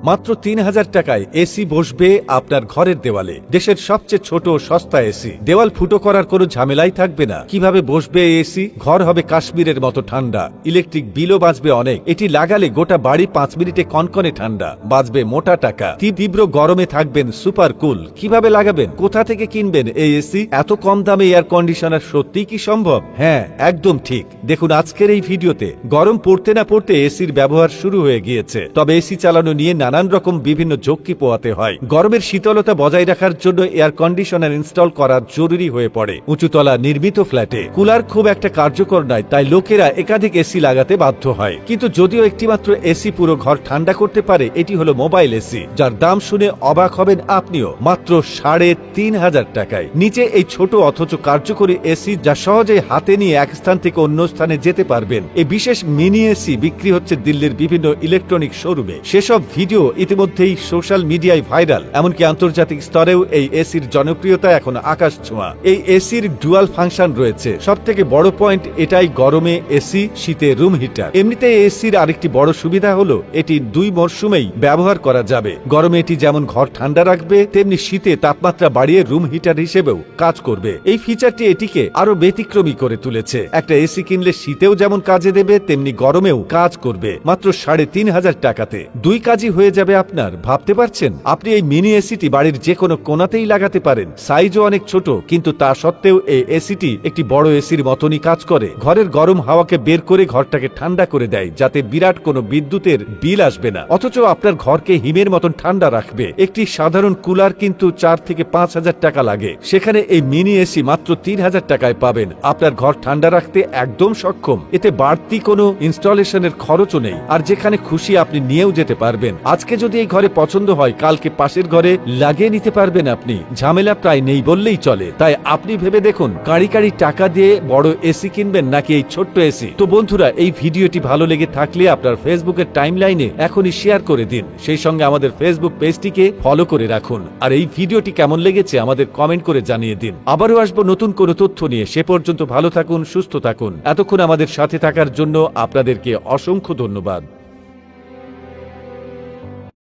মাত্র ৩,০০০ টাকায় এসি বসবে আপনার ঘরের দেওয়ালে। দেশের সবচেয়ে ছোট ও সস্তা এসি। দেওয়াল ফুটো করার কোনো ঝামেলাই থাকবে না। কিভাবে বসবে এই এসি? ঘর হবে কাশ্মীরের মতো ঠান্ডা, ইলেকট্রিক বিলও বাঁচবে অনেক। এটি লাগালে গোটা বাড়ি ৫ মিনিটে কনকনে ঠান্ডা, বাঁচবে মোটা টাকা। তীব্র গরমে থাকবেন সুপার কুল। কিভাবে লাগাবেন, কোথা থেকে কিনবেন এই এসি? এত কম দামে এয়ার কন্ডিশনার সত্যিই কি সম্ভব? হ্যাঁ, একদম ঠিক। দেখুন আজকের এই ভিডিওতে। গরম পড়তে না পড়তে এসির ব্যবহার শুরু হয়ে গিয়েছে। তবে এসি চালানো নিয়ে নানান রকম বিভিন্ন ঝক্কি পোহাতে হয়। গরমের শীতলতা বজায় রাখার জন্য এয়ার কন্ডিশনার ইনস্টল করা জরুরি হয়ে পড়ে উঁচুতলা নির্মিত ফ্ল্যাটে। কুলার খুব একটা কার্যকর নয়, তাই লোকেরা একাধিক এসি লাগাতে বাধ্য হয়। কিন্তু যদিও একটিমাত্র এসি পুরো ঘর ঠান্ডা করতে পারে, এটি হলো মোবাইল এসি, যার দাম শুনে অবাক হবেন আপনিও। মাত্র ৩,৫০০ টাকায় নিচে এই ছোট অথচ কার্যকরী এসি, যা সহজে হাতে নিয়ে এক স্থান থেকে অন্য স্থানে যেতে পারবেন। এই বিশেষ মিনি এসি বিক্রি হচ্ছে দিল্লির বিভিন্ন ইলেকট্রনিক শোরুমে। সেসব ভিডিও ইতিমধ্যেই সোশ্যাল মিডিয়ায় ভাইরাল। এমনকি আন্তর্জাতিক স্তরেও এই এসির জনপ্রিয়তা এখন আকাশ ছোঁয়া। এই এসির ডুয়াল ফাংশন রয়েছে। সব থেকে বড় পয়েন্ট এটাই, গরমে এসি, শীতে রুম হিটার। এমনিতে এসির আরেকটি বড় সুবিধা হলো এটি ২ মরশুমেই ব্যবহার করা যাবে। গরমে এটি যেমন ঘর ঠান্ডা রাখবে, তেমনি শীতে তাপমাত্রা বাড়িয়ে রুম হিটার হিসেবেও কাজ করবে। এই ফিচারটি এটিকে আরো ব্যতিক্রমী করে তুলেছে। একটা এসি কিনলে শীতেও যেমন কাজে দেবে, তেমনি গরমেও কাজ করবে। মাত্র ৩,৫০০ টাকাতে ২ কাজই হয়ে যাবে আপনার। ভাবতে পারছেন? আপনি এই মিনি এসিটি বাড়ির যে কোনো কোণাতেই লাগাতে পারেন। সাইজও অনেক ছোট, কিন্তু তা সত্ত্বেও এই এসিটি একটি বড় এসির মতনই কাজ করে। ঘরের গরম হাওয়াকে বের করে ঘরটাকে ঠান্ডা করে দেয়, যাতে বিরাট কোনো বিদ্যুতের বিল আসবে না, অথচ আপনার ঘরকে হিমের মতন ঠান্ডা রাখবে। একটি সাধারণ কুলার কিন্তু ৪ থেকে ৫,০০০ টাকা লাগে, সেখানে এই মিনি এসি মাত্র ৩,০০০ টাকায় পাবেন। আপনার ঘর ঠান্ডা রাখতে একদম সক্ষম। এতে বাড়তি কোনো ইনস্টলেশনের খরচও নেই, আর যেখানে খুশি আপনি নিয়েও যেতে পারবেন। আজকে যদি এই ঘরে পছন্দ হয়, কালকে পাশের ঘরে লাগিয়ে নিতে পারবেন আপনি। ঝামেলা প্রায় নেই বললেই চলে। তাই আপনি ভেবে দেখুন, কাঁড়ি কাঁড়ি টাকা দিয়ে বড় এসি কিনবেন নাকি এই ছোট্ট এসি। তো বন্ধুরা, এই ভিডিওটি ভালো লেগে থাকলে আপনার ফেসবুকের টাইমলাইনে এখনই শেয়ার করে দিন। সেই সঙ্গে আমাদের ফেসবুক পেজটিকে ফলো করে রাখুন। আর এই ভিডিওটি কেমন লেগেছে আমাদের কমেন্ট করে জানিয়ে দিন। আবারও আসবো নতুন কোনো তথ্য নিয়ে। সে পর্যন্ত ভালো থাকুন, সুস্থ থাকুন। এতক্ষণ আমাদের সাথে থাকার জন্য আপনাদেরকে অসংখ্য ধন্যবাদ।